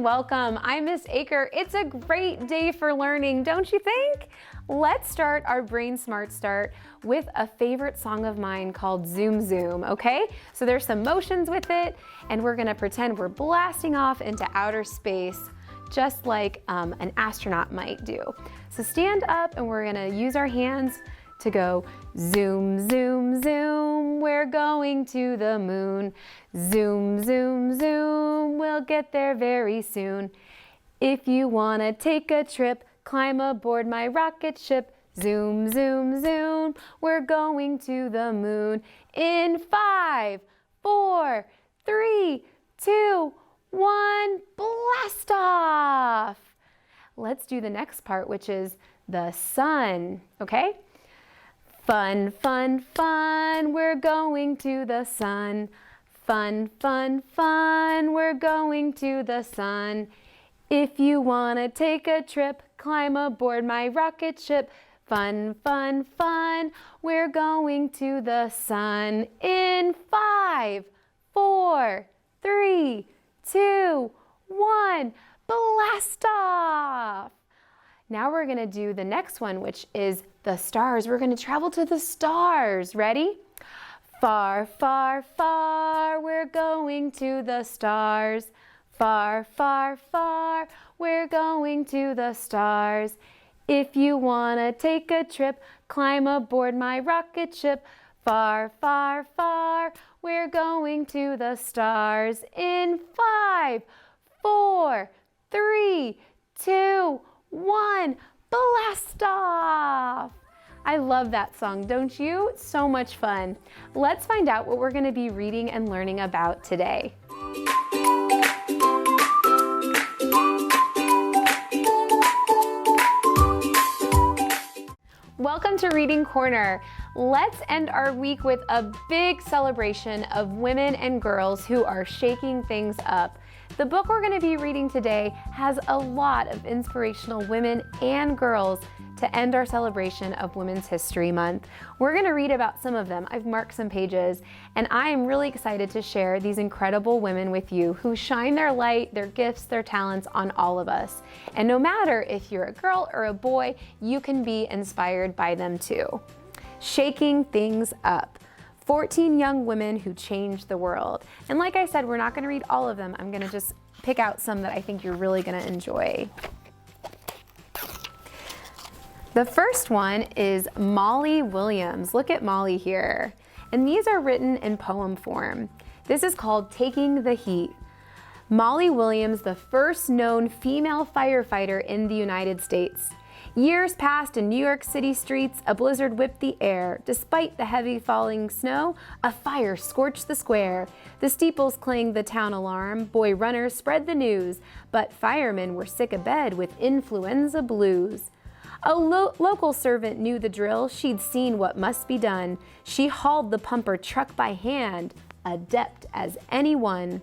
welcome. I'm Miss Aker. It's a great day for learning, don't you think? Let's start our Brain Smart Start with a favorite song of mine called Zoom Zoom, okay? So there's some motions with it, and we're gonna pretend we're blasting off into outer space, just like an astronaut might do. So stand up, and we're gonna use our hands to go zoom, zoom, zoom, we're going to the moon. Zoom, zoom, zoom, we'll get there very soon. If you wanna take a trip, climb aboard my rocket ship. Zoom, zoom, zoom, we're going to the moon. In 5, 4, 3, 2, 1, blast off! Let's do the next part, which is the sun, okay? Fun, fun, fun, we're going to the sun. Fun, fun, fun, we're going to the sun. If you wanna take a trip, climb aboard my rocket ship. Fun, fun, fun, we're going to the sun. In 5, 4, 3, 2, 1, blast off! Now we're gonna do the next one, which is the stars. We're gonna travel to the stars. Ready? Far, far, far, we're going to the stars. Far, far, far, we're going to the stars. If you wanna take a trip, climb aboard my rocket ship. Far, far, far, we're going to the stars. In 5, 4, 3, 2, 1, blast off! I love that song, don't you? It's so much fun. Let's find out what we're going to be reading and learning about today. Welcome to Reading Corner. Let's end our week with a big celebration of women and girls who are shaking things up. The book we're going to be reading today has a lot of inspirational women and girls to end our celebration of Women's History Month. We're going to read about some of them. I've marked some pages, and I am really excited to share these incredible women with you who shine their light, their gifts, their talents on all of us. And no matter if you're a girl or a boy, you can be inspired by them too. Shaking things up. 14 young women who changed the world. And like I said, we're not going to read all of them. I'm going to just pick out some that I think you're really going to enjoy. The first one is Molly Williams. Look at Molly here. And these are written in poem form. This is called Taking the Heat. Molly Williams, the first known female firefighter in the United States. Years passed in New York City streets, a blizzard whipped the air. Despite the heavy falling snow, a fire scorched the square. The steeples clanged the town alarm, boy runners spread the news, but firemen were sick abed with influenza blues. A local servant knew the drill, she'd seen what must be done. She hauled the pumper truck by hand, adept as anyone.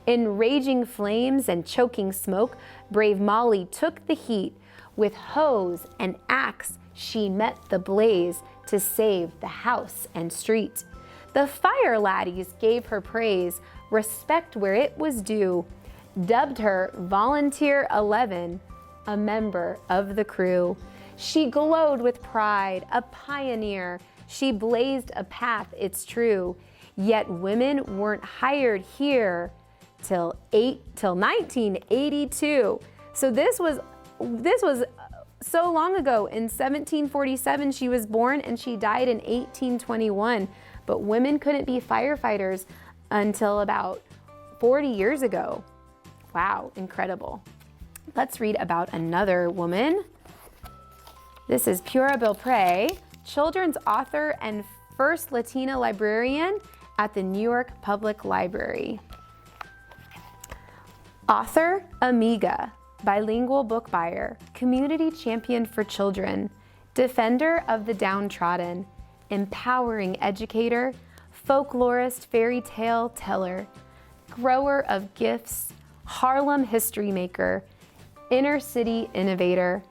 In raging flames and choking smoke, brave Molly took the heat. With hose and axe, she met the blaze to save the house and street. The fire laddies gave her praise, respect where it was due, dubbed her Volunteer 11, a member of the crew. She glowed with pride, a pioneer. She blazed a path, it's true. Yet women weren't hired here till 1982. So this was so long ago. In 1747 she was born, and she died in 1821. But women couldn't be firefighters until about 40 years ago. Wow, incredible. Let's read about another woman. This is Pura Belpré, children's author and first Latina librarian at the New York Public Library. Author Amiga, bilingual book buyer, community champion for children, defender of the downtrodden, empowering educator, folklorist, fairy tale teller, grower of gifts, Harlem history maker, inner city innovator,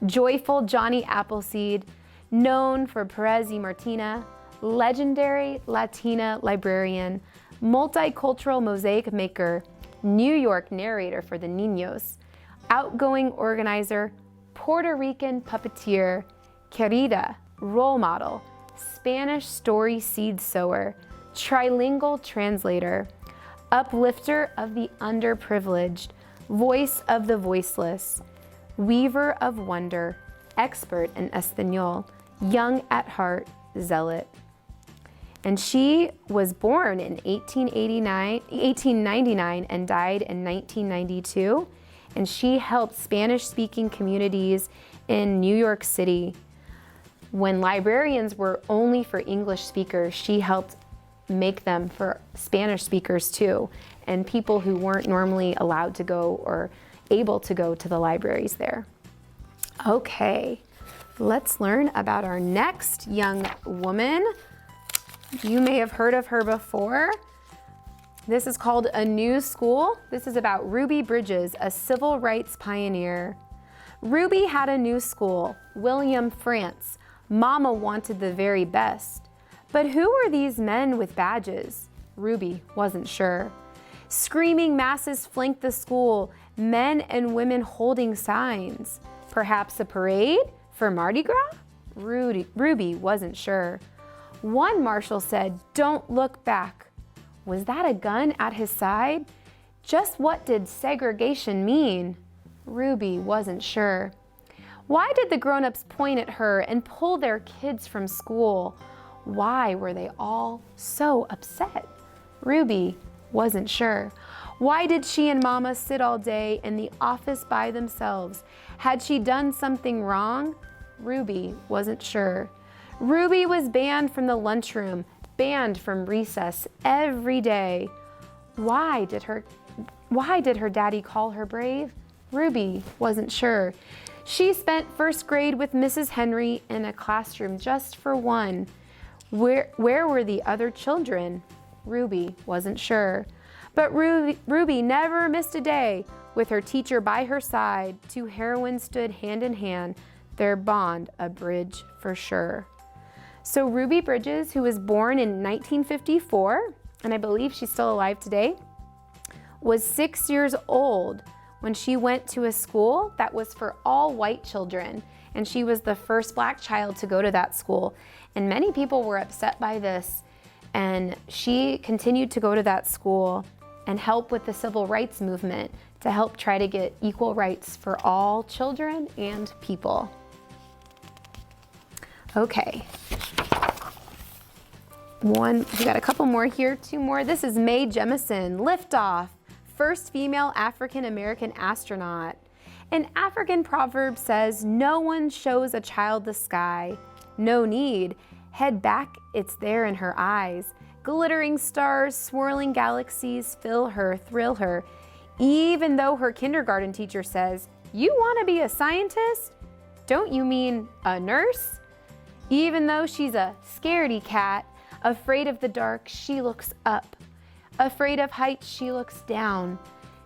joyful Johnny Appleseed, known for Perez y Martina, legendary Latina librarian, multicultural mosaic maker, New York narrator for the Niños, outgoing organizer, Puerto Rican puppeteer, querida, role model, Spanish story seed sower, trilingual translator, uplifter of the underprivileged, voice of the voiceless, weaver of wonder, expert in Espanol, young at heart, zealot. And she was born in 1899 and died in 1992. And she helped Spanish-speaking communities in New York City. When librarians were only for English speakers, she helped make them for Spanish speakers too, and people who weren't normally allowed to go or able to go to the libraries there. Okay, let's learn about our next young woman. You may have heard of her before. This is called A New School. This is about Ruby Bridges, a civil rights pioneer. Ruby had a new school, William France. Mama wanted the very best. But who were these men with badges? Ruby wasn't sure. Screaming masses flanked the school, men and women holding signs. Perhaps a parade for Mardi Gras? Ruby wasn't sure. One marshal said, "Don't look back." Was that a gun at his side? Just what did segregation mean? Ruby wasn't sure. Why did the grown-ups point at her and pull their kids from school? Why were they all so upset? Ruby wasn't sure. Why did she and Mama sit all day in the office by themselves? Had she done something wrong? Ruby wasn't sure. Ruby was banned from the lunchroom, banned from recess every day. Why did her daddy call her brave? Ruby wasn't sure. She spent first grade with Mrs. Henry in a classroom just for one. Where were the other children? Ruby wasn't sure. But Ruby never missed a day. With her teacher by her side, two heroines stood hand in hand, their bond a bridge for sure. So Ruby Bridges, who was born in 1954, and I believe she's still alive today, was 6 years old when she went to a school that was for all white children. And she was the first Black child to go to that school. And many people were upset by this. And she continued to go to that school and help with the civil rights movement to help try to get equal rights for all children and people. Okay. We got a couple more here, two more. This is Mae Jemison, liftoff, first female African-American astronaut. An African proverb says, "No one shows a child the sky. No need. Head back, it's there in her eyes. Glittering stars, swirling galaxies fill her, thrill her." Even though her kindergarten teacher says, "You want to be a scientist? Don't you mean a nurse?" Even though she's a scaredy cat, afraid of the dark, she looks up. Afraid of heights, she looks down.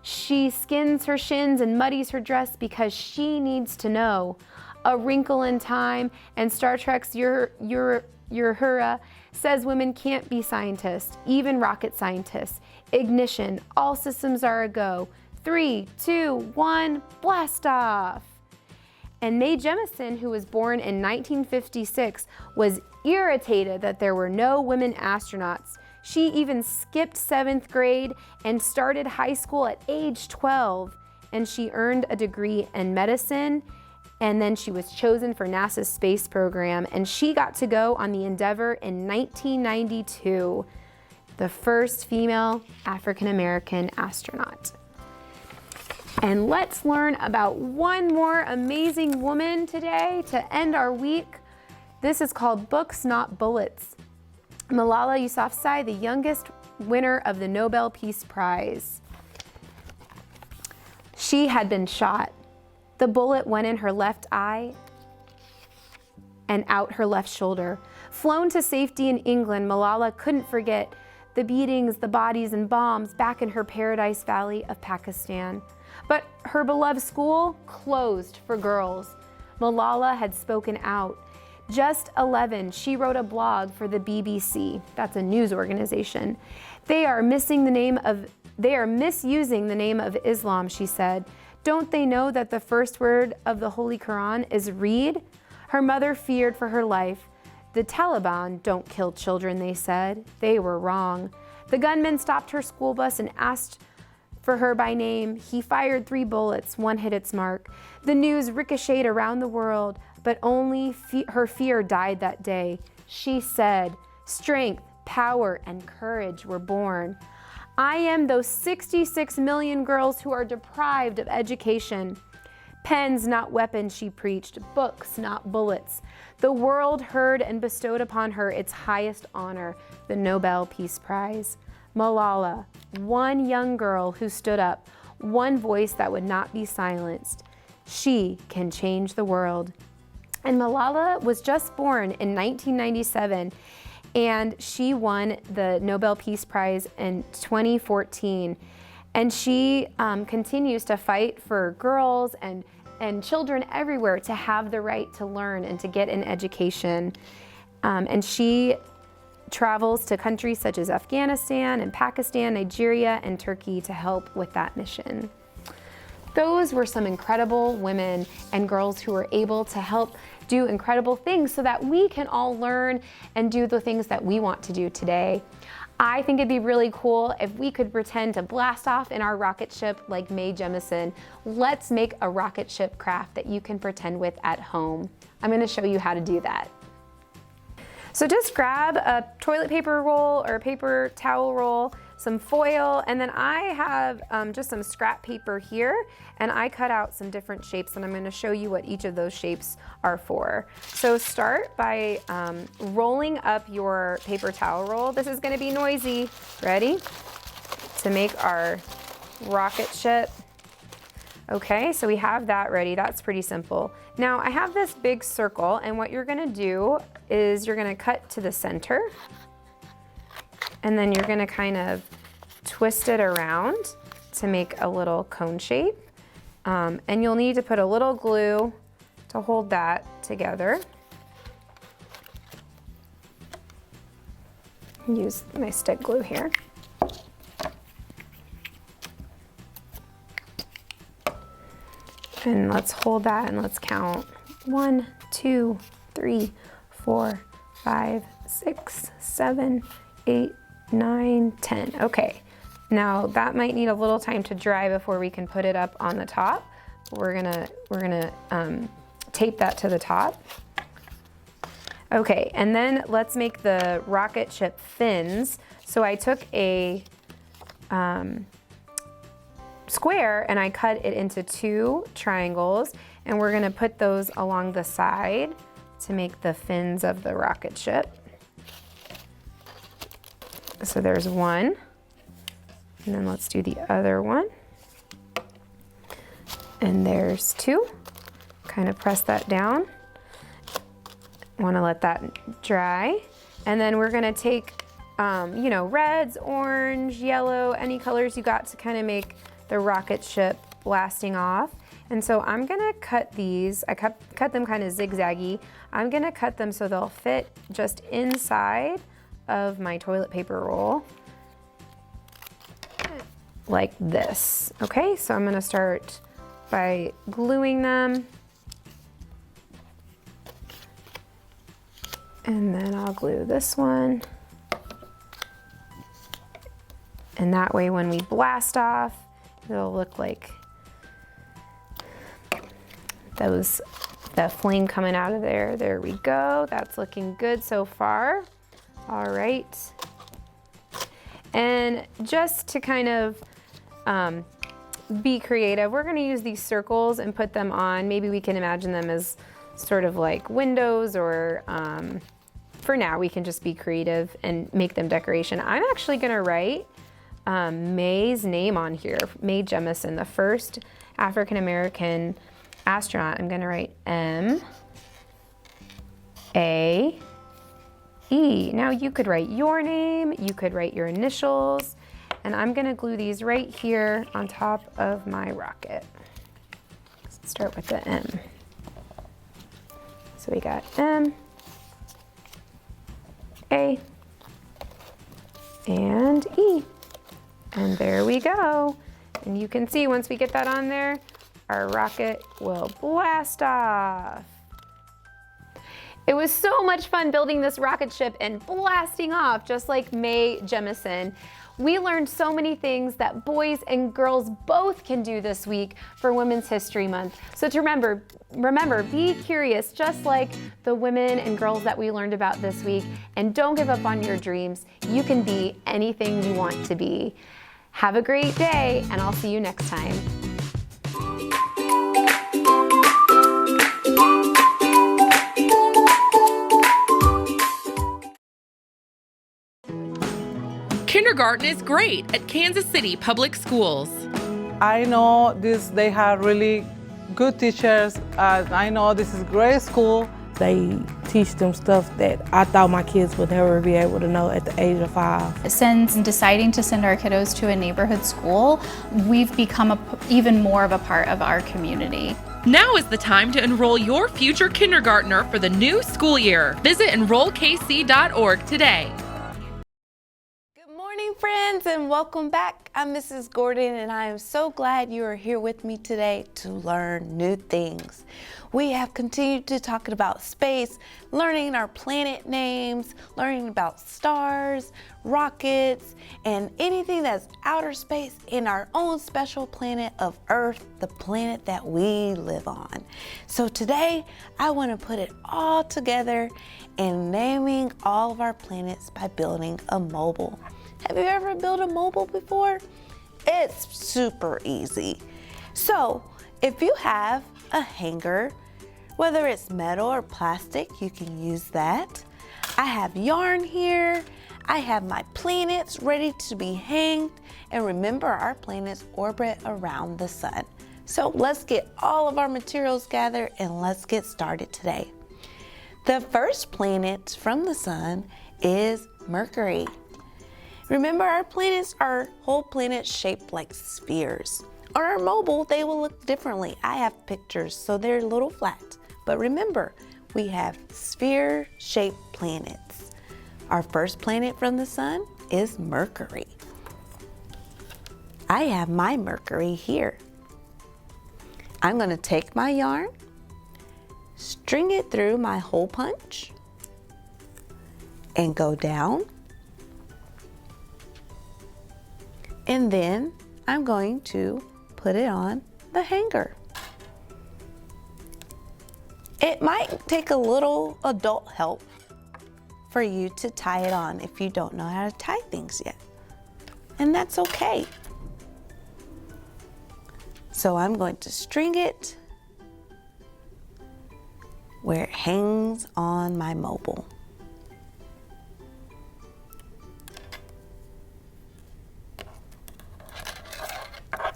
She skins her shins and muddies her dress because she needs to know. A Wrinkle in Time and Star Trek's Uhura says women can't be scientists, even rocket scientists. Ignition, all systems are a go. 3, 2, 1, blast off. And Mae Jemison, who was born in 1956, was irritated that there were no women astronauts. She even skipped 7th grade and started high school at age 12. And she earned a degree in medicine. And then she was chosen for NASA's space program. And she got to go on the Endeavour in 1992, the first female African-American astronaut. And let's learn about one more amazing woman today to end our week. This is called Books, Not Bullets. Malala Yousafzai, the youngest winner of the Nobel Peace Prize. She had been shot. The bullet went in her left eye and out her left shoulder. Flown to safety in England, Malala couldn't forget the beatings, the bodies, and bombs back in her Paradise Valley of Pakistan. But her beloved school closed for girls. Malala had spoken out. Just 11, she wrote a blog for the BBC. That's a news organization. They are misusing the name of Islam, she said. Don't they know that the first word of the Holy Quran is read? Her mother feared for her life. The Taliban don't kill children, they said. They were wrong. The gunman stopped her school bus and asked for her by name. He fired 3 bullets, 1 hit its mark. The news ricocheted around the world, but only her fear died that day. She said, strength, power, and courage were born. I am those 66 million girls who are deprived of education. Pens, not weapons, she preached, books, not bullets. The world heard and bestowed upon her its highest honor, the Nobel Peace Prize. Malala, one young girl who stood up, one voice that would not be silenced. She can change the world. And Malala was just born in 1997, and she won the Nobel Peace Prize in 2014. And she continues to fight for girls and children everywhere to have the right to learn and to get an education. And she travels to countries such as Afghanistan and Pakistan, Nigeria, and Turkey to help with that mission. Those were some incredible women and girls who were able to help do incredible things so that we can all learn and do the things that we want to do today. I think it'd be really cool if we could pretend to blast off in our rocket ship like Mae Jemison. Let's make a rocket ship craft that you can pretend with at home. I'm going to show you how to do that. So just grab a toilet paper roll or a paper towel roll, some foil, and then I have just some scrap paper here, and I cut out some different shapes, and I'm going to show you what each of those shapes are for. So start by rolling up your paper towel roll. This is going to be noisy. Ready? To make our rocket ship. Okay, so we have that ready. That's pretty simple. Now I have this big circle, and what you're gonna do is you're gonna cut to the center, and then you're gonna kind of twist it around to make a little cone shape. And you'll need to put a little glue to hold that together. Use my stick glue here. And let's hold that and let's count 1, 2, 3, 4, 5, 6, 7, 8, 9, 10. Okay, now that might need a little time to dry before we can put it up on the top. We're gonna tape that to the top. Okay, and then let's make the rocket ship fins. So I took a square and I cut it into 2 triangles, and we're gonna put those along the side to make the fins of the rocket ship. So there's one, and then let's do the other one. And there's 2. Kind of press that down. Wanna let that dry. And then we're gonna take, reds, orange, yellow, any colors you got to kind of make the rocket ship blasting off. And so I'm gonna cut these, I cut them kind of zigzaggy. I'm gonna cut them so they'll fit just inside of my toilet paper roll, like this. Okay, so I'm gonna start by gluing them. And then I'll glue this one. And that way when we blast off, it'll look like the flame coming out of there. There we go. That's looking good so far. All right. And just to kind of be creative, we're gonna use these circles and put them on. Maybe we can imagine them as sort of like windows, or for now we can just be creative and make them decoration. I'm actually gonna write Mae's name on here, Mae Jemison, the first African-American astronaut. I'm gonna write M-A-E. Now you could write your name, you could write your initials, and I'm gonna glue these right here on top of my rocket. Let's start with the M. So we got M, A, and E. And there we go. And you can see once we get that on there, our rocket will blast off. It was so much fun building this rocket ship and blasting off just like Mae Jemison. We learned so many things that boys and girls both can do this week for Women's History Month. So to remember, be curious just like the women and girls that we learned about this week, and don't give up on your dreams. You can be anything you want to be. Have a great day, and I'll see you next time. Kindergarten is great at Kansas City Public Schools. I know they have really good teachers. I know this is a great school. They teach them stuff that I thought my kids would never be able to know at the age of 5. Since deciding to send our kiddos to a neighborhood school, we've become even more of a part of our community. Now is the time to enroll your future kindergartner for the new school year. Visit enrollkc.org today. Good morning, friends, and welcome back. I'm Mrs. Gordon, and I am so glad you are here with me today to learn new things. We have continued to talk about space, learning our planet names, learning about stars, rockets, and anything that's outer space in our own special planet of Earth, the planet that we live on. So today, I want to put it all together in naming all of our planets by building a mobile. Have you ever built a mobile before? It's super easy. So if you have a hanger, whether it's metal or plastic, you can use that. I have yarn here. I have my planets ready to be hanged. And remember, our planets orbit around the sun. So let's get all of our materials gathered and let's get started today. The first planet from the sun is Mercury. Remember, our planets are whole planets shaped like spheres. On our mobile, they will look differently. I have pictures, so they're a little flat. But remember, we have sphere-shaped planets. Our first planet from the sun is Mercury. I have my Mercury here. I'm going to take my yarn, string it through my hole punch, and go down. And then I'm going to put it on the hanger. It might take a little adult help for you to tie it on if you don't know how to tie things yet. And that's okay. So I'm going to string it where it hangs on my mobile.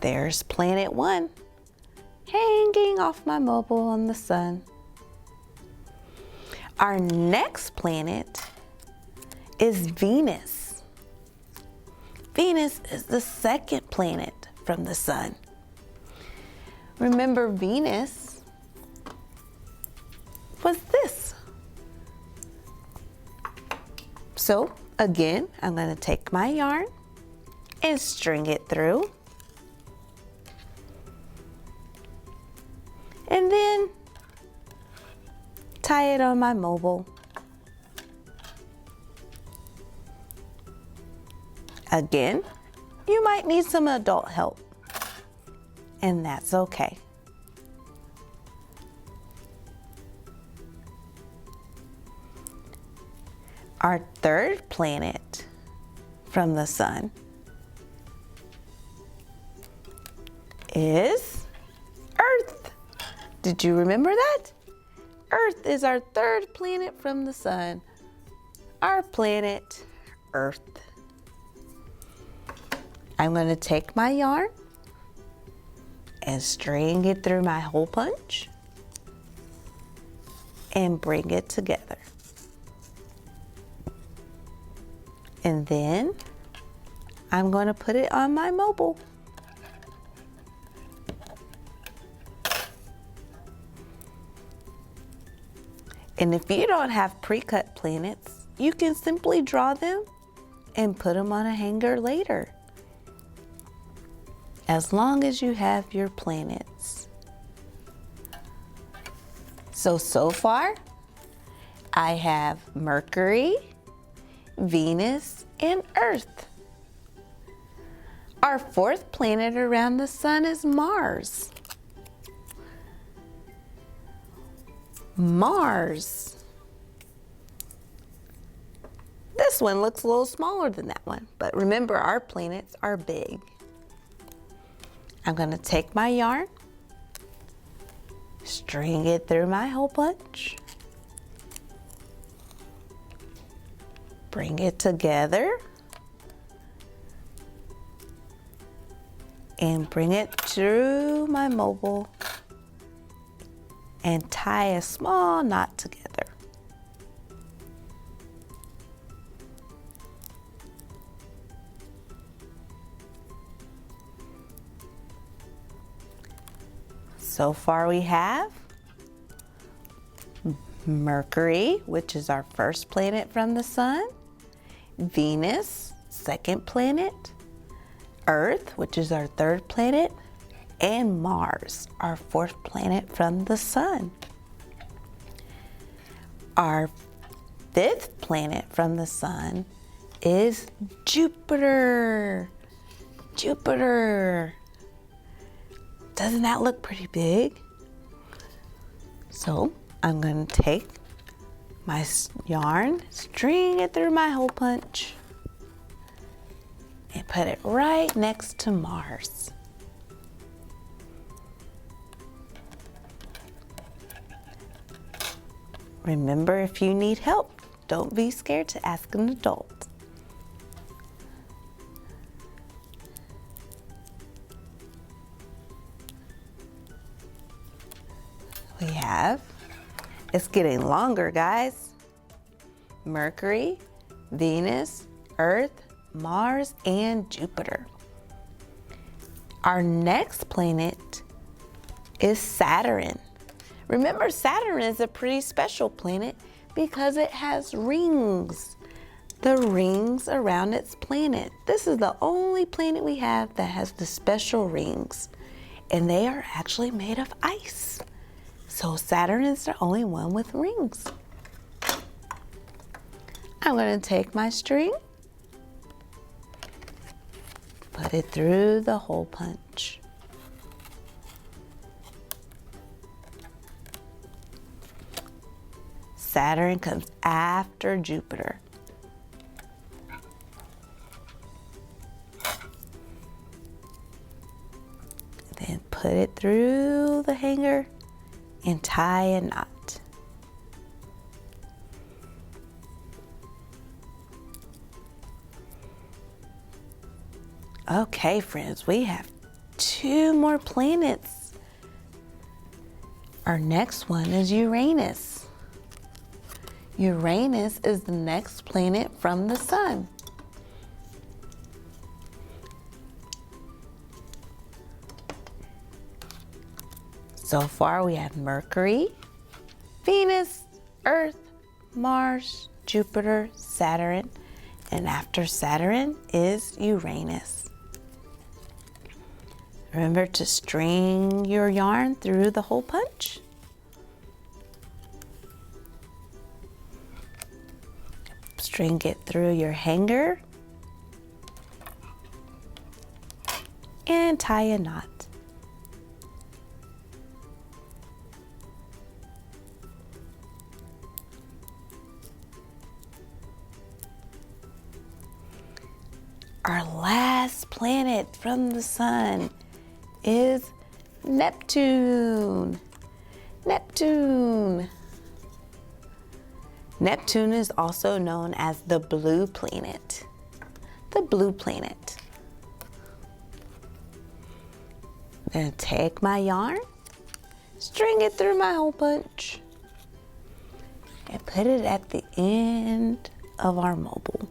There's planet 1, hanging off my mobile on the sun. Our next planet is Venus. Venus is the second planet from the sun. Remember, Venus was this. So again, I'm going to take my yarn and string it through. And then tie it on my mobile. Again, you might need some adult help, and that's okay. Our third planet from the sun is Earth. Did you remember that? Earth is our third planet from the sun. Our planet, Earth. I'm going to take my yarn and string it through my hole punch and bring it together. And then I'm going to put it on my mobile. And if you don't have pre-cut planets, you can simply draw them and put them on a hanger later, as long as you have your planets. So far, I have Mercury, Venus, and Earth. Our fourth planet around the sun is Mars. Mars. This one looks a little smaller than that one, but remember, our planets are big. I'm going to take my yarn, string it through my hole punch, bring it together, and bring it through my mobile and tie a small knot together. So far we have Mercury, which is our first planet from the sun, Venus, second planet, Earth, which is our third planet, and Mars, our fourth planet from the sun. Our fifth planet from the sun is Jupiter. Jupiter. Doesn't that look pretty big? So I'm going to take my yarn, string it through my hole punch, and put it right next to Mars. Remember, if you need help, don't be scared to ask an adult. We have, it's getting longer, guys. Mercury, Venus, Earth, Mars, and Jupiter. Our next planet is Saturn. Remember, Saturn is a pretty special planet because it has rings. The rings around its planet. This is the only planet we have that has the special rings, and they are actually made of ice. So Saturn is the only one with rings. I'm going to take my string, put it through the hole punch. Saturn comes after Jupiter. Then put it through the hanger and tie a knot. Okay, friends, we have 2 more planets. Our next one is Uranus. Uranus is the next planet from the sun. So far we have Mercury, Venus, Earth, Mars, Jupiter, Saturn, and after Saturn is Uranus. Remember to string your yarn through the hole punch. String it through your hanger and tie a knot. Our last planet from the sun is Neptune. Neptune. Neptune is also known as the blue planet. The blue planet. I'm going to take my yarn, string it through my hole punch, and put it at the end of our mobile.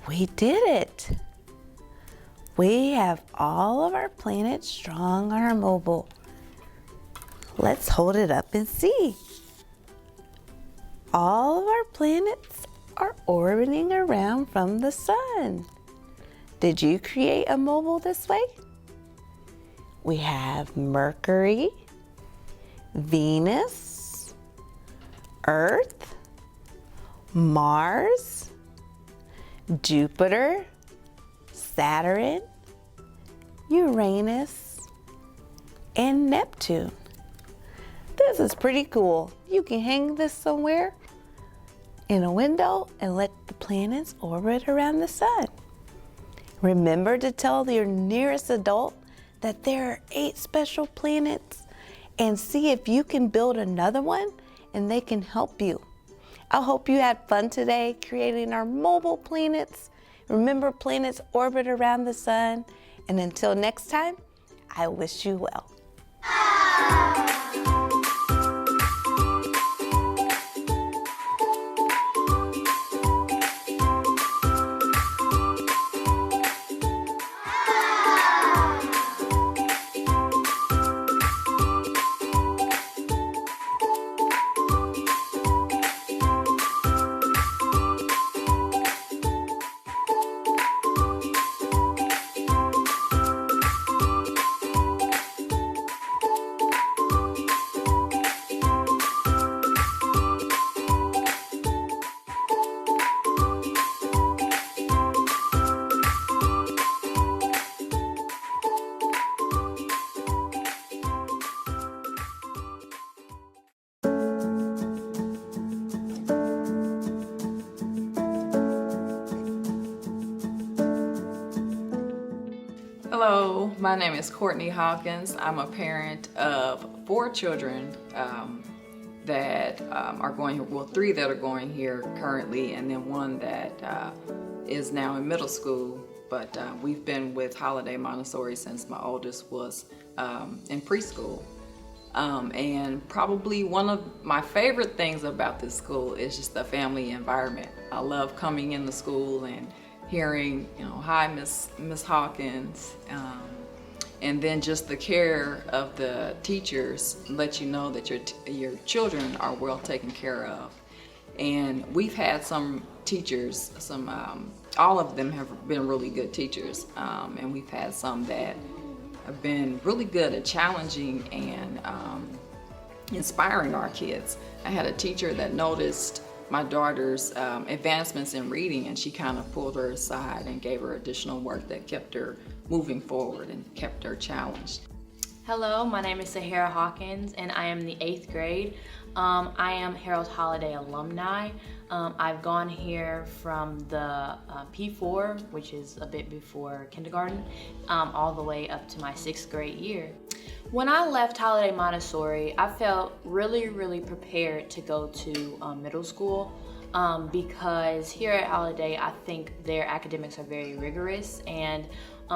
We did it. We have all of our planets strong on our mobile. Let's hold it up and see. All of our planets are orbiting around from the sun. Did you create a mobile this way? We have Mercury, Venus, Earth, Mars, Jupiter, Saturn, Uranus, and Neptune. This is pretty cool. You can hang this somewhere in a window and let the planets orbit around the sun. Remember to tell your nearest adult that there are 8 special planets and see if you can build another one and they can help you. I hope you had fun today creating our mobile planets. Remember, planets orbit around the sun. And until next time, I wish you well. Hello, my name is Courtney Hawkins. I'm a parent of 4 children that are going here, well, 3 that are going here currently, and then 1 that is now in middle school. But we've been with Holiday Montessori since my oldest was in preschool. And probably one of my favorite things about this school is just the family environment. I love coming into school and hearing, hi, Miss Hawkins, and then just the care of the teachers let you know that your children are well taken care of. And we've had some teachers, all of them have been really good teachers, and we've had some that have been really good at challenging and inspiring our kids. I had a teacher that noticed my daughter's advancements in reading, and she kind of pulled her aside and gave her additional work that kept her moving forward and kept her challenged. Hello, my name is Sahara Hawkins and I am in the 8th grade. I am Harold Holiday alumni. I've gone here from the P4, which is a bit before kindergarten, all the way up to my 6th grade year. When I left Holiday Montessori, I felt really prepared to go to middle school because here at Holiday, I think their academics are very rigorous, and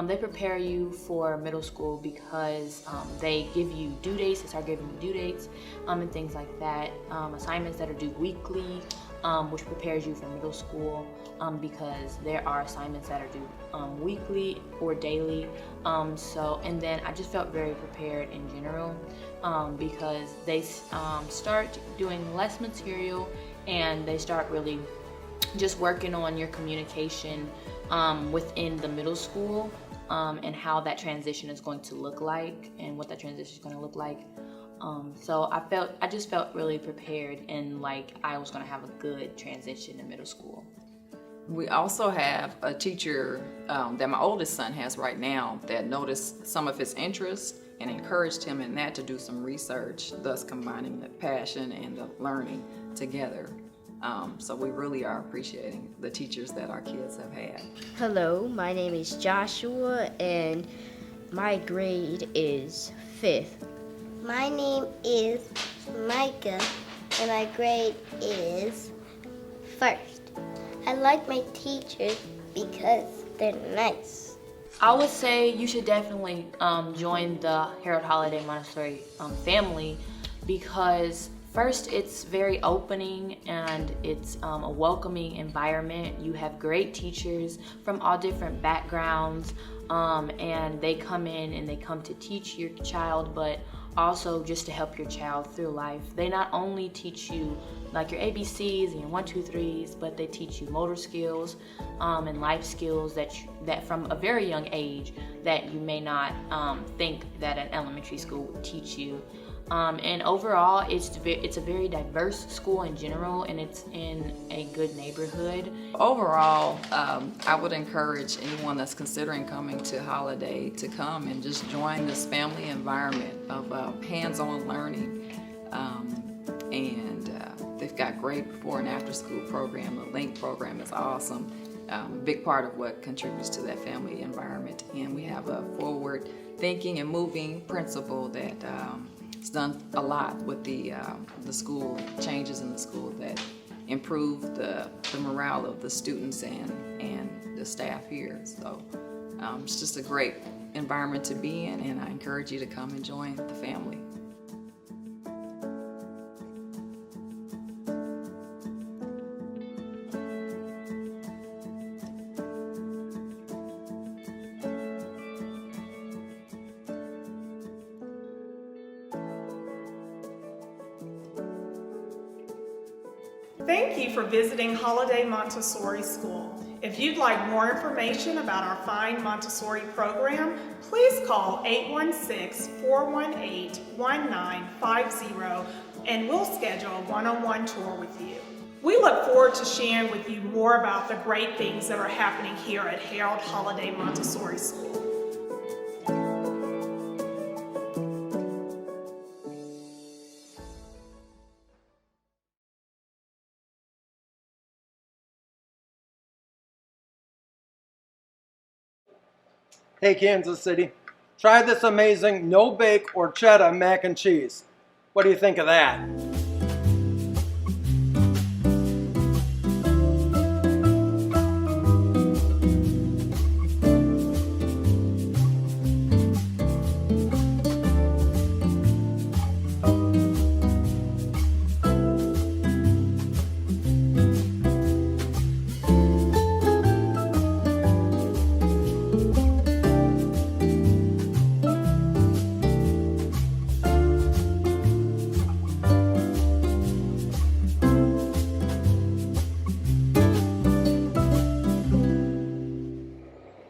they prepare you for middle school because they give you due dates, they start giving you due dates and things like that, assignments that are due weekly, which prepares you for middle school because there are assignments that are due weekly or daily. And then I just felt very prepared in general because they start doing less material and they start really just working on your communication within the middle school and how that transition is going to look like and what that transition is going to look like. So I just felt really prepared and like I was going to have a good transition in middle school. We also have a teacher that my oldest son has right now that noticed some of his interests and encouraged him in that to do some research, thus combining the passion and the learning together. So we really are appreciating the teachers that our kids have had. Hello, my name is Joshua and my grade is 5th. My name is Micah and my grade is 1st. I like my teachers because they're nice. I would say you should definitely join the Harold Holiday Montessori family because First, it's very opening and it's a welcoming environment. You have great teachers from all different backgrounds, and they come in and they come to teach your child, but also just to help your child through life. They not only teach you like your ABCs and your 1, 2, 3s, but they teach you motor skills and life skills that from a very young age that you may not think that an elementary school would teach you. And overall, it's a very diverse school in general, and it's in a good neighborhood. Overall, I would encourage anyone that's considering coming to Holiday to come and just join this family environment of hands-on learning. And they've got great before and after school program. The Link program is awesome. A big part of what contributes to that family environment. And we have a forward thinking and moving principal that it's done a lot with the school, changes in the school that improve the morale of the students and the staff here. So it's just a great environment to be in, and I encourage you to come and join the family. Thank you for visiting Holiday Montessori School. If you'd like more information about our fine Montessori program, please call 816-418-1950 and we'll schedule a one-on-one tour with you. We look forward to sharing with you more about the great things that are happening here at Harold Holiday Montessori School. Hey Kansas City, try this amazing no-bake or cheddar mac and cheese. What do you think of that?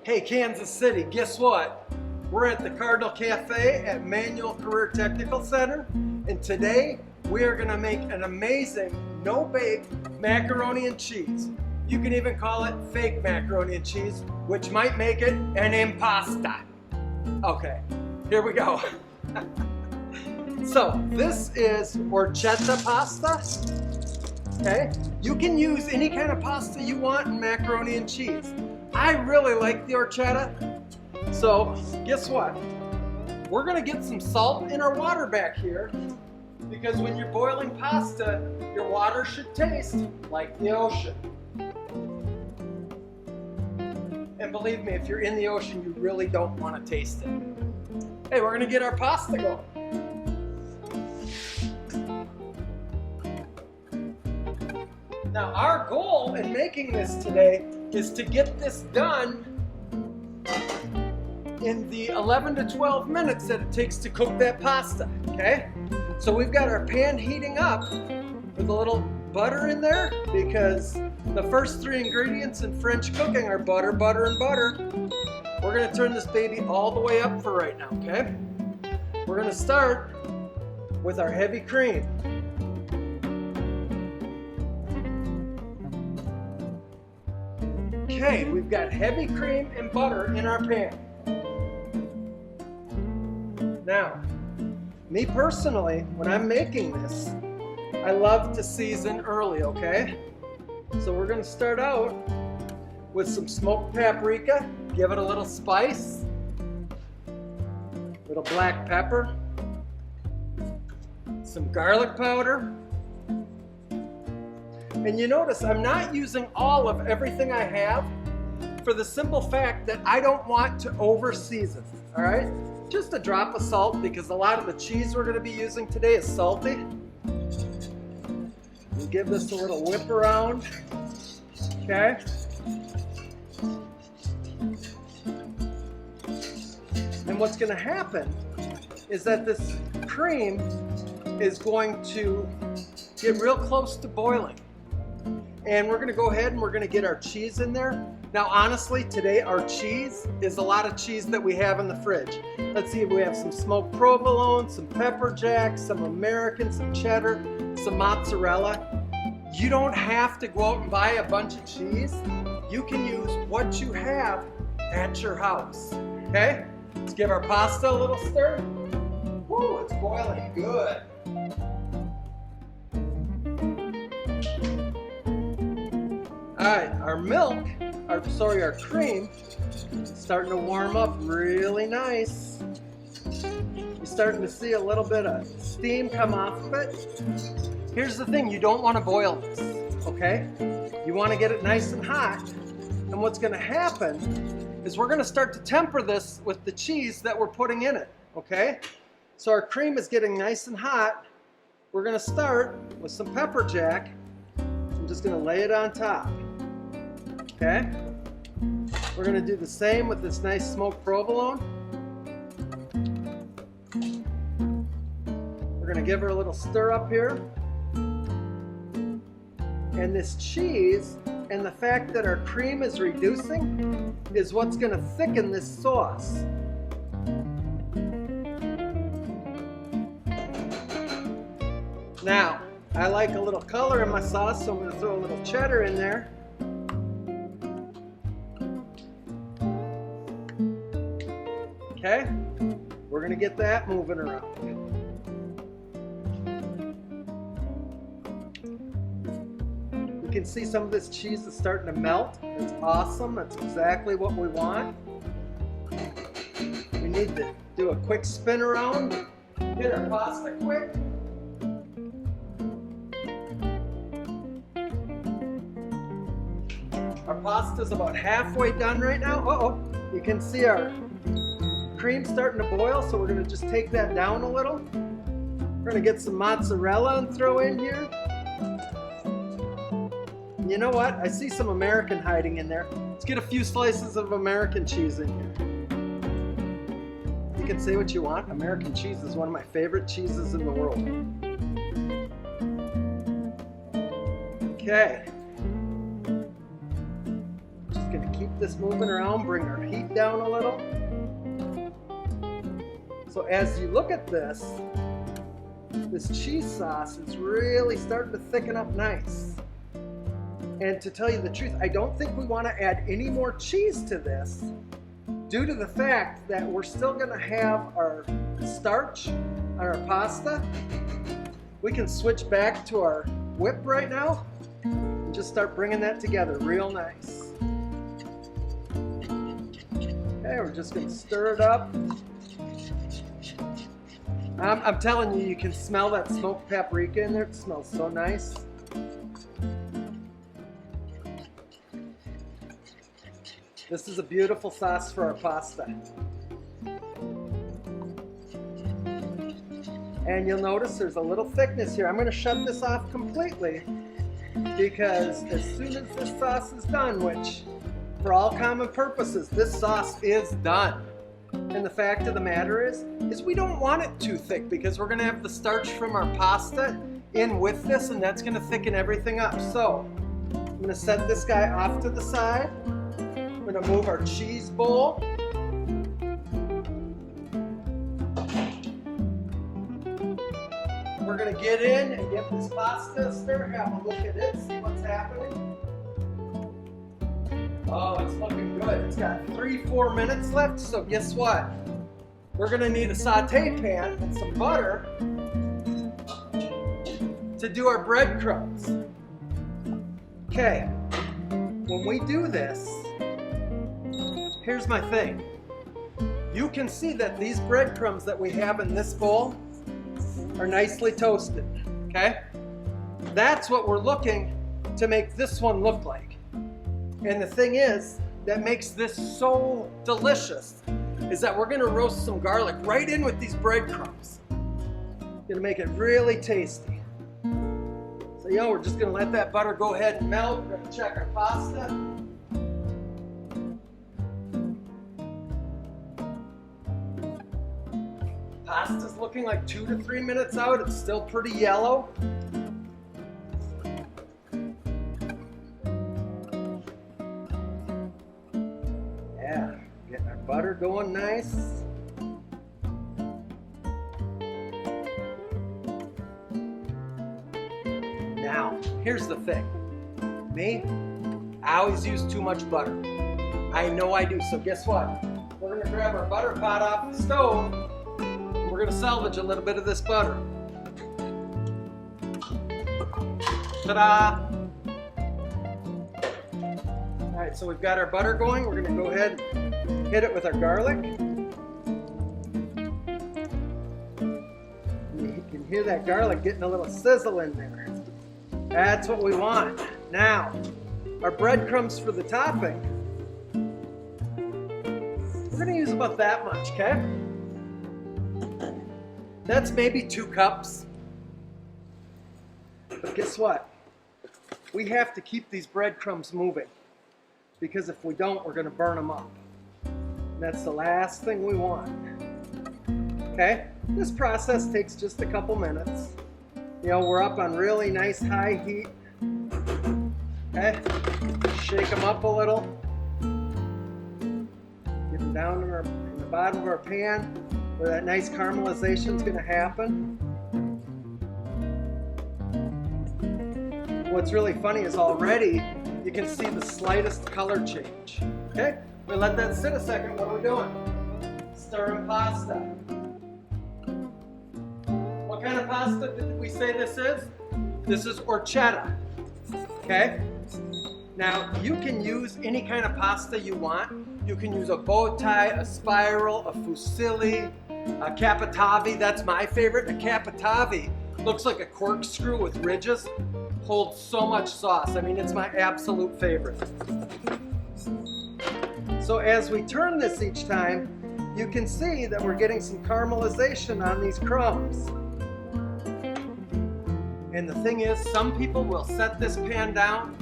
Hey Kansas City, guess what? We're at the Cardinal Cafe at Manual Career Technical Center, and today we are gonna make an amazing no-bake macaroni and cheese. You can even call it fake macaroni and cheese, which might make it an impasta. Okay, here we go. So this is orchetta pasta. Okay, you can use any kind of pasta you want in macaroni and cheese. I really like the orchetta, so guess what? We're gonna get some salt in our water back here, because when you're boiling pasta, your water should taste like the ocean. And believe me, if you're in the ocean, you really don't want to taste it. Hey, we're gonna get our pasta going. Now, our goal in making this today is to get this done in the 11 to 12 minutes that it takes to cook that pasta, okay? So we've got our pan heating up with a little butter in there, because the first 3 ingredients in French cooking are butter, butter, and butter. We're gonna turn this baby all the way up for right now, okay? We're gonna start with our heavy cream. Okay, we've got heavy cream and butter in our pan. Now, me personally, when I'm making this, I love to season early, okay? So we're gonna start out with some smoked paprika, give it a little spice, a little black pepper, some garlic powder. And you notice I'm not using all of everything I have for the simple fact that I don't want to over season, all right? Just a drop of salt, because a lot of the cheese we're gonna be using today is salty. And give this a little whip around, okay? And what's gonna happen is that this cream is going to get real close to boiling. And we're gonna go ahead and we're gonna get our cheese in there. Now, honestly, today our cheese is a lot of cheese that we have in the fridge. Let's see, we have some smoked provolone, some pepper jack, some American, some cheddar, some mozzarella. You don't have to go out and buy a bunch of cheese. You can use what you have at your house, okay? Let's give our pasta a little stir. Woo, it's boiling good. All right, our milk, our cream is starting to warm up really nice. You're starting to see a little bit of steam come off of it. Here's the thing, you don't want to boil this, okay? You want to get it nice and hot. And what's going to happen is we're going to start to temper this with the cheese that we're putting in it, okay? So our cream is getting nice and hot. We're going to start with some pepper jack. I'm just going to lay it on top. Okay? We're going to do the same with this nice smoked provolone. We're going to give her a little stir up here. And this cheese and the fact that our cream is reducing is what's going to thicken this sauce. Now, I like a little color in my sauce, so I'm going to throw a little cheddar in there. Okay, we're going to get that moving around. You can see some of this cheese is starting to melt. It's awesome. That's exactly what we want. We need to do a quick spin around. Get our pasta quick. Our pasta's about halfway done right now. Uh-oh, you can see our cream starting to boil, so we're going to just take that down a little. We're going to get some mozzarella and throw in here. You know what? I see some American hiding in there. Let's get a few slices of American cheese in here. You can say what you want. American cheese is one of my favorite cheeses in the world. Okay. Just going to keep this moving around, bring our heat down a little. So as you look at this cheese sauce is really starting to thicken up nice. And to tell you the truth, I don't think we want to add any more cheese to this due to the fact that we're still going to have our starch on our pasta. We can switch back to our whip right now and just start bringing that together real nice. Okay, we're just going to stir it up. I'm telling you, you can smell that smoked paprika in there. It smells so nice. This is a beautiful sauce for our pasta. And you'll notice there's a little thickness here. I'm going to shut this off completely because as soon as this sauce is done, which for all common purposes, this sauce is done. And the fact of the matter is we don't want it too thick because we're going to have the starch from our pasta in with this, and that's going to thicken everything up. So I'm going to set this guy off to the side. I'm going to move our cheese bowl. We're going to get in and get this pasta a stir, have a look at it, see what's happening. Oh, it's looking good. It's got 3-4 minutes left, so guess what? We're gonna need a saute pan and some butter to do our breadcrumbs. Okay, when we do this, here's my thing. You can see that these breadcrumbs that we have in this bowl are nicely toasted, okay? That's what we're looking to make this one look like. And the thing is, that makes this so delicious, is that we're gonna roast some garlic right in with these breadcrumbs. Gonna make it really tasty. So we're just gonna let that butter go ahead and melt. We're gonna check our pasta. Pasta's looking like 2 to 3 minutes out. It's still pretty yellow. Yeah, getting our butter going nice. Now, here's the thing. Me, I always use too much butter. I know I do, so guess what? We're gonna grab our butter pot off the stove. We're gonna salvage a little bit of this butter. Ta-da! All right, so we've got our butter going. We're gonna go ahead and hit it with our garlic. You can hear that garlic getting a little sizzle in there. That's what we want. Now, our breadcrumbs for the topping. We're gonna use about that much, okay? That's maybe 2 cups. But guess what? We have to keep these breadcrumbs moving, because if we don't, we're gonna burn them up. And that's the last thing we want. Okay? This process takes just a couple minutes. We're up on really nice high heat. Okay? Shake them up a little. Get them down in the bottom of our pan where that nice caramelization is going to happen. What's really funny is already you can see the slightest color change. Okay? We let that sit a second. What are we doing? Stirring pasta. What kind of pasta did we say this is? This is orchetta. Okay? Now, you can use any kind of pasta you want. You can use a bow tie, a spiral, a fusilli, a capitavi. That's my favorite. A capitavi looks like a corkscrew with ridges. Holds so much sauce. I mean, it's my absolute favorite. So as we turn this each time, you can see that we're getting some caramelization on these crumbs. And the thing is, some people will set this pan down,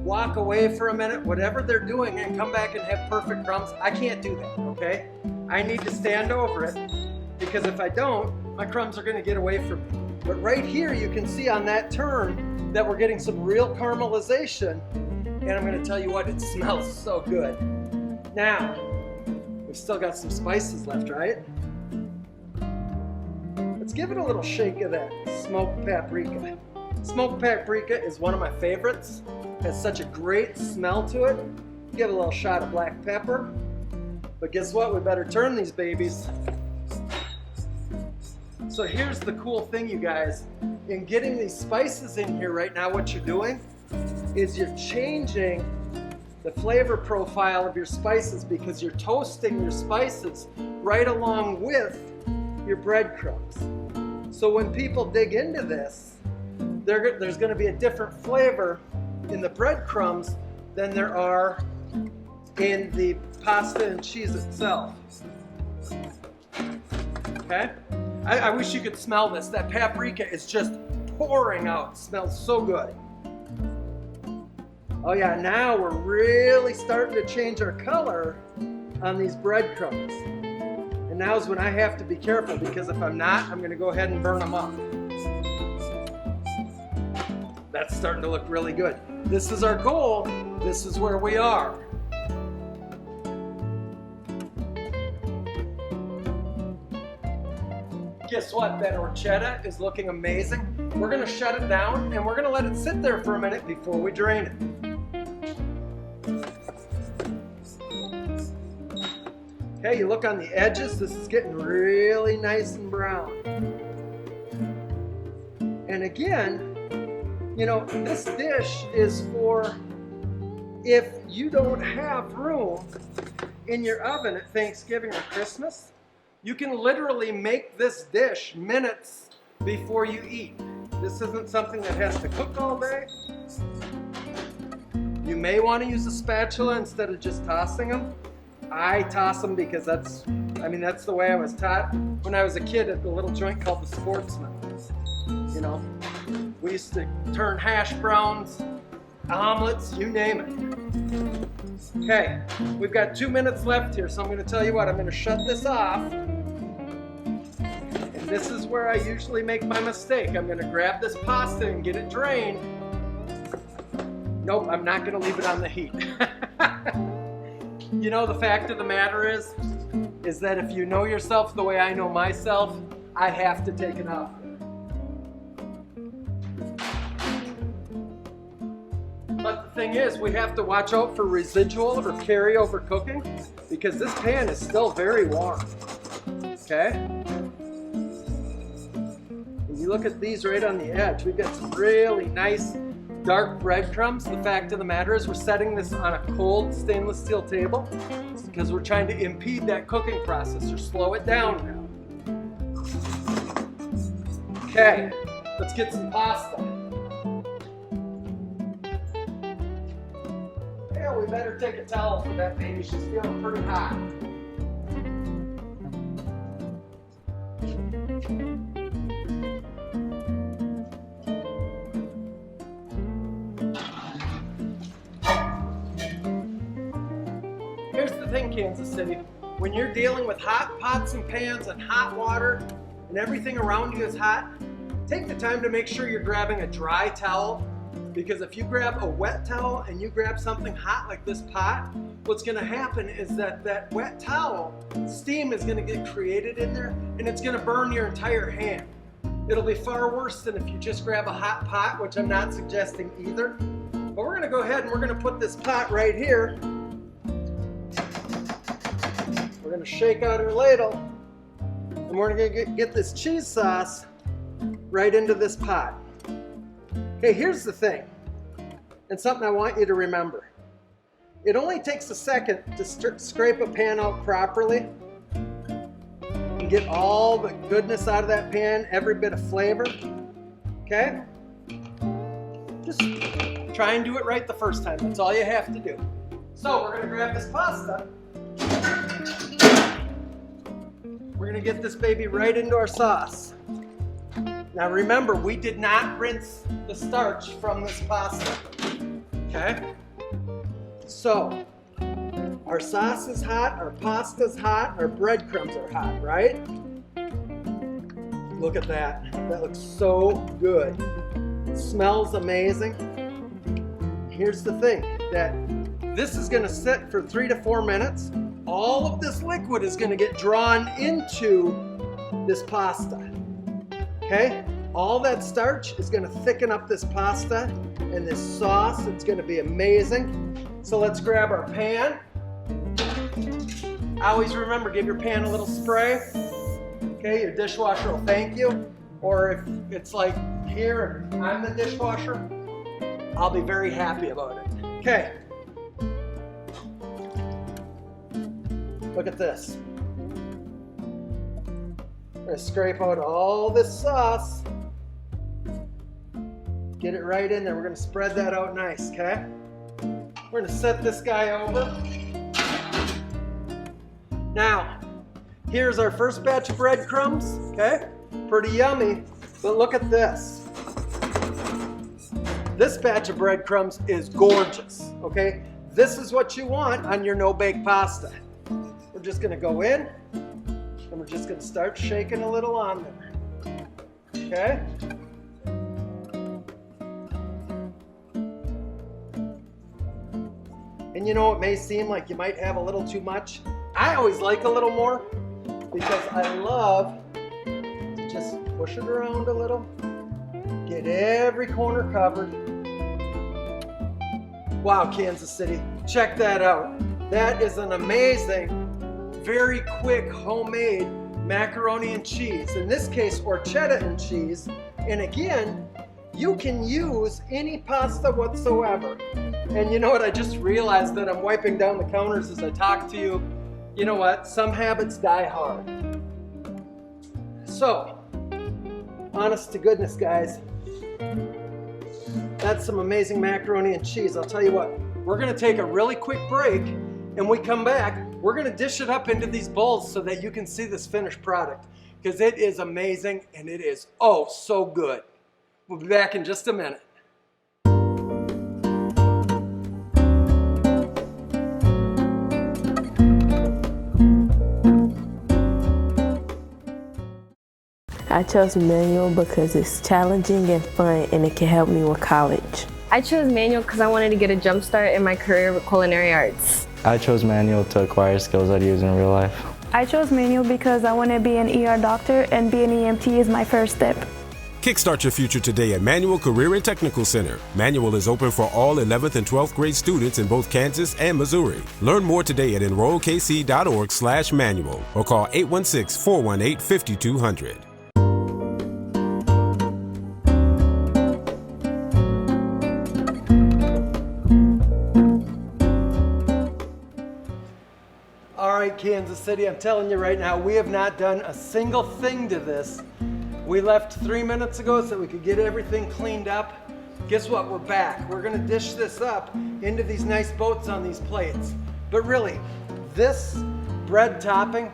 walk away for a minute, whatever they're doing, and come back and have perfect crumbs. I can't do that, okay? I need to stand over it, because if I don't, my crumbs are gonna get away from me. But right here, you can see on that turn that we're getting some real caramelization, and I'm gonna tell you what, it smells so good. Now, we've still got some spices left, right? Let's give it a little shake of that smoked paprika. Smoked paprika is one of my favorites. It has such a great smell to it. Give it a little shot of black pepper. But guess what? We better turn these babies. So here's the cool thing, you guys. In getting these spices in here right now, what you're doing is you're changing the flavor profile of your spices, because you're toasting your spices right along with your breadcrumbs. So when people dig into this, there's going to be a different flavor in the breadcrumbs than there are in the pasta and cheese itself. Okay? I wish you could smell this. That paprika is just pouring out. It smells so good. Oh yeah, now we're really starting to change our color on these breadcrumbs. And now's when I have to be careful, because if I'm not, I'm going to go ahead and burn them up. That's starting to look really good. This is our goal. This is where we are. Guess what? That orchetta is looking amazing. We're going to shut it down, and we're going to let it sit there for a minute before we drain it. Okay, you look on the edges, this is getting really nice and brown. And again, this dish is for if you don't have room in your oven at Thanksgiving or Christmas. You can literally make this dish minutes before you eat. This isn't something that has to cook all day. You may want to use a spatula instead of just tossing them. I toss them because that's the way I was taught when I was a kid at the little joint called the Sportsman. We used to turn hash browns, omelets, you name it. Okay, we've got 2 minutes left here, so I'm going to tell you what, I'm going to shut this off. And this is where I usually make my mistake. I'm going to grab this pasta and get it drained. Nope, I'm not going to leave it on the heat. You know, the fact of the matter is that if you know yourself the way I know myself, I have to take it off. But the thing is, we have to watch out for residual or carryover cooking because this pan is still very warm. Okay? When you look at these right on the edge, we've got some really nice dark breadcrumbs. The fact of the matter is we're setting this on a cold stainless steel table because we're trying to impede that cooking process or slow it down now. Okay, let's get some pasta. Yeah, we better take a towel for that baby. She's feeling pretty hot. Here's the thing, Kansas City. When you're dealing with hot pots and pans and hot water and everything around you is hot, take the time to make sure you're grabbing a dry towel, because if you grab a wet towel and you grab something hot like this pot, what's going to happen is that wet towel, steam is going to get created in there and it's going to burn your entire hand. It'll be far worse than if you just grab a hot pot, which I'm not suggesting either. But we're going to go ahead and we're going to put this pot right here. We're going to shake out our ladle and we're going to get this cheese sauce right into this pot. Okay, here's the thing, and something I want you to remember. It only takes a second to scrape a pan out properly and get all the goodness out of that pan, every bit of flavor, okay? Just try and do it right the first time. That's all you have to do. So we're going to grab this pasta. We're going to get this baby right into our sauce. Now remember, we did not rinse the starch from this pasta, okay? So, our sauce is hot, our pasta's hot, our breadcrumbs are hot, right? Look at that. That looks so good. It smells amazing. Here's the thing, that this is going to sit for 3 to 4 minutes. All of this liquid is going to get drawn into this pasta. Okay, all that starch is going to thicken up this pasta and this sauce. It's going to be amazing. So let's grab our pan. Always remember, give your pan a little spray. Okay, your dishwasher will thank you. Or if it's like here, I'm the dishwasher, I'll be very happy about it. Okay. Look at this. We're going to scrape out all this sauce. Get it right in there. We're going to spread that out nice, okay? We're going to set this guy over. Now, here's our first batch of breadcrumbs, okay? Pretty yummy, but look at this. This batch of breadcrumbs is gorgeous, okay? This is what you want on your no-bake pasta. We're just going to go in. And we're just going to start shaking a little on there. Okay? And you know, it may seem like you might have a little too much. I always like a little more because I love to just push it around a little. Get every corner covered. Wow, Kansas City. Check that out. That is an amazing, very quick homemade macaroni and cheese. In this case, orchetta and cheese. And again, you can use any pasta whatsoever. And you know what? I just realized that I'm wiping down the counters as I talk to you. You know what? Some habits die hard. So, honest to goodness, guys, that's some amazing macaroni and cheese. I'll tell you what, we're going to take a really quick break. And we come back, we're going to dish it up into these bowls so that you can see this finished product because it is amazing and it is oh so good. We'll be back in just a minute. I chose manual because it's challenging and fun, and it can help me with college. I chose manual because I wanted to get a jump start in my career with culinary arts. I chose manual to acquire skills I'd use in real life. I chose manual because I want to be an ER doctor, and being an EMT is my first step. Kickstart your future today at Manual Career and Technical Center. Manual is open for all 11th and 12th grade students in both Kansas and Missouri. Learn more today at enrollkc.org/manual or call 816-418-5200. All right, Kansas City, I'm telling you right now, we have not done a single thing to this. We left 3 minutes ago so we could get everything cleaned up. Guess what? We're back. We're gonna dish this up into these nice boats on these plates. But really, this bread topping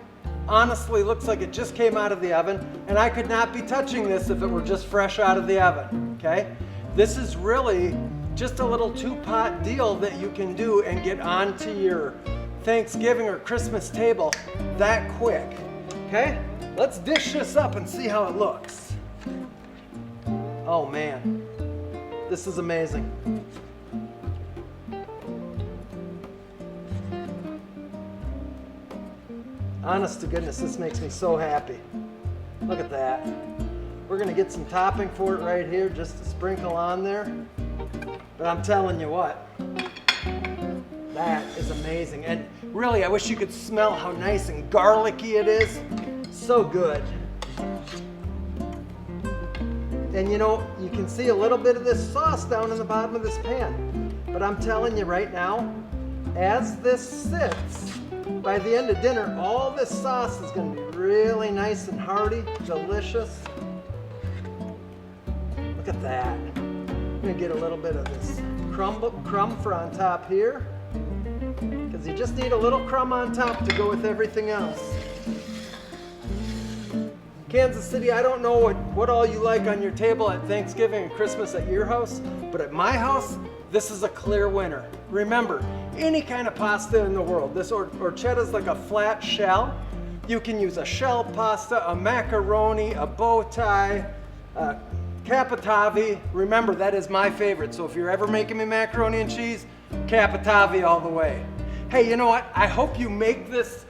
honestly looks like it just came out of the oven, and I could not be touching this if it were just fresh out of the oven, okay? This is really just a little two-pot deal that you can do and get onto your Thanksgiving or Christmas table that quick, okay? Let's dish this up and see how it looks. Oh man, this is amazing. Honest to goodness, this makes me so happy. Look at that. We're gonna get some topping for it right here just to sprinkle on there. But I'm telling you what, that is amazing. And really, I wish you could smell how nice and garlicky it is. So good. And you know, you can see a little bit of this sauce down in the bottom of this pan. But I'm telling you right now, as this sits, by the end of dinner, all this sauce is going to be really nice and hearty, delicious. Look at that. I'm going to get a little bit of this crumb for on top here, because you just need a little crumb on top to go with everything else. Kansas City, I don't know what all you like on your table at Thanksgiving and Christmas at your house, but at my house, this is a clear winner. Remember, any kind of pasta in the world, this orchetta is like a flat shell. You can use a shell pasta, a macaroni, a bow tie, capatavi. Remember, that is my favorite, so if you're ever making me macaroni and cheese, capatavi all the way. Hey, you know what? I hope you make this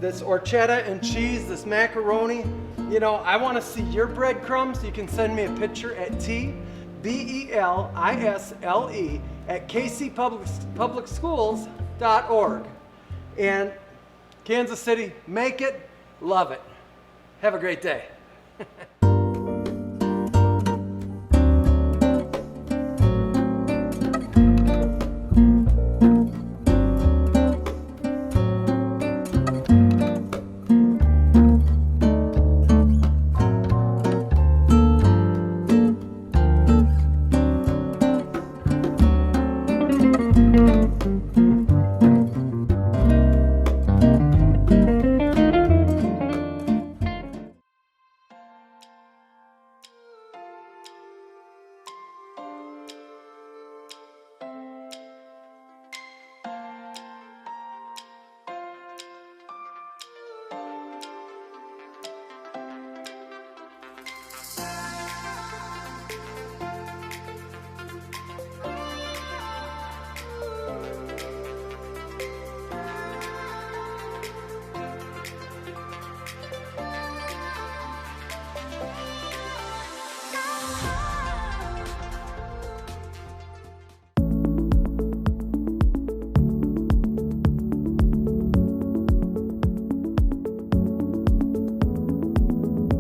orchetta and cheese, this macaroni. You know, I want to see your breadcrumbs. You can send me a picture at tbelisle@kcpublicschools.org. And Kansas City, make it, love it. Have a great day.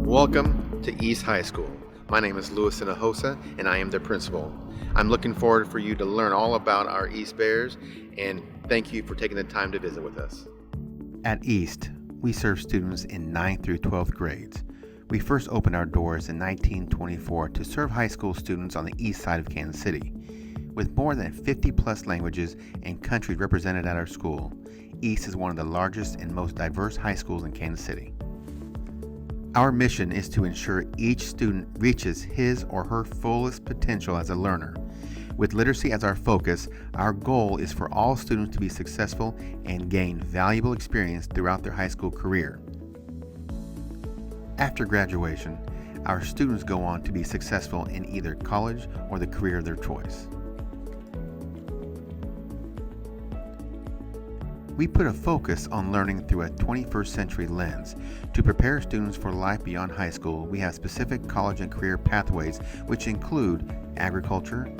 Welcome to East High School. My name is Louis Sinahosa, and I am the principal. I'm looking forward for you to learn all about our East Bears, and thank you for taking the time to visit with us. At East, we serve students in 9th through 12th grades. We first opened our doors in 1924 to serve high school students on the east side of Kansas City. With more than 50 plus languages and countries represented at our school, East is one of the largest and most diverse high schools in Kansas City. Our mission is to ensure each student reaches his or her fullest potential as a learner. With literacy as our focus, our goal is for all students to be successful and gain valuable experience throughout their high school career. After graduation, our students go on to be successful in either college or the career of their choice. We put a focus on learning through a 21st century lens. To prepare students for life beyond high school, we have specific college and career pathways which include agriculture,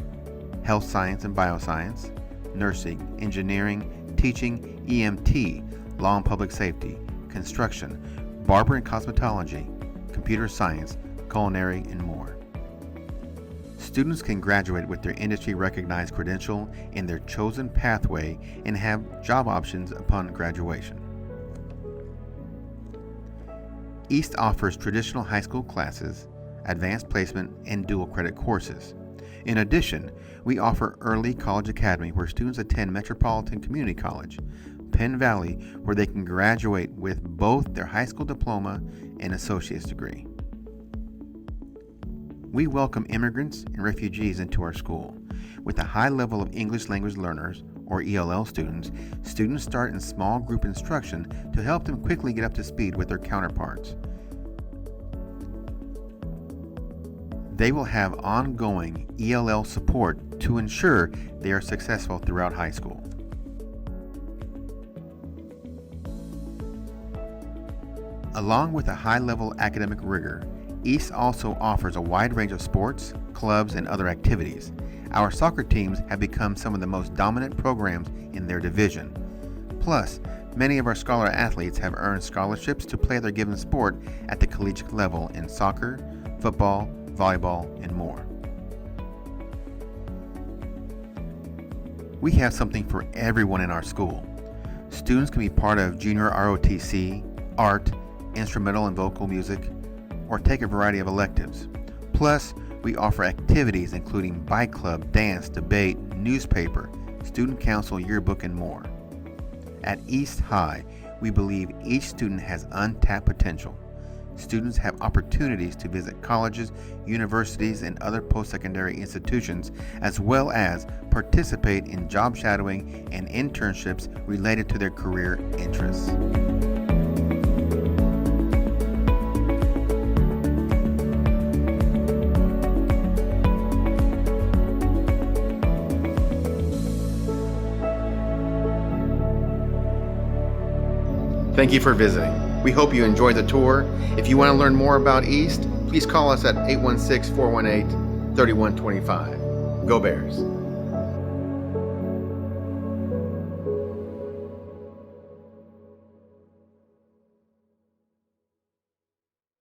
health science and bioscience, nursing, engineering, teaching, EMT, law and public safety, construction, barber and cosmetology, computer science, culinary, and more. Students can graduate with their industry-recognized credential in their chosen pathway and have job options upon graduation. East offers traditional high school classes, advanced placement, and dual credit courses. In addition, we offer Early College Academy where students attend Metropolitan Community College, Penn Valley, where they can graduate with both their high school diploma and associate's degree. We welcome immigrants and refugees into our school. With a high level of English language learners, or ELL students start in small group instruction to help them quickly get up to speed with their counterparts. They will have ongoing ELL support to ensure they are successful throughout high school. Along with a high-level academic rigor, East also offers a wide range of sports, clubs, and other activities. Our soccer teams have become some of the most dominant programs in their division. Plus, many of our scholar athletes have earned scholarships to play their given sport at the collegiate level in soccer, football, volleyball, and more. We have something for everyone in our school. Students can be part of junior ROTC, art, instrumental and vocal music, or take a variety of electives. Plus, we offer activities including bike club, dance, debate, newspaper, student council, yearbook, and more. At East High, we believe each student has untapped potential. Students have opportunities to visit colleges, universities, and other post-secondary institutions, as well as participate in job shadowing and internships related to their career interests. Thank you for visiting. We hope you enjoyed the tour. If you want to learn more about East, please call us at 816-418-3125. Go Bears!